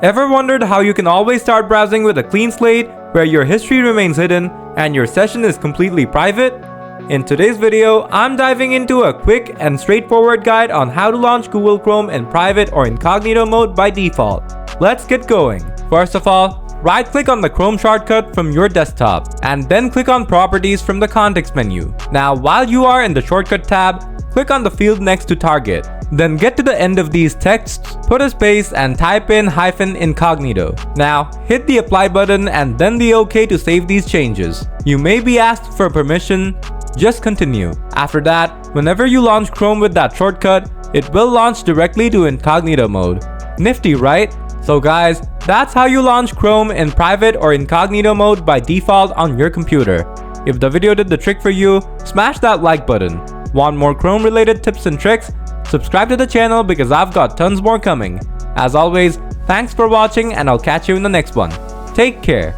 Ever wondered how you can always start browsing with a clean slate where your history remains hidden and your session is completely private? In today's video, I'm diving into a quick and straightforward guide on how to launch Google Chrome in private or incognito mode by default. Let's get going. First of all, right-click on the Chrome shortcut from your desktop and then click on Properties from the context menu. Now, while you are in the Shortcut tab, click on the field next to Target. Then get to the end of these texts, put a space and type in -incognito. Now, hit the apply button and then the OK to save these changes. You may be asked for permission, just continue. After that, whenever you launch Chrome with that shortcut, it will launch directly to incognito mode. Nifty, right? So guys, that's how you launch Chrome in private or incognito mode by default on your computer. If the video did the trick for you, smash that like button. Want more Chrome related tips and tricks? Subscribe to the channel because I've got tons more coming. As always, thanks for watching and I'll catch you in the next one. Take care.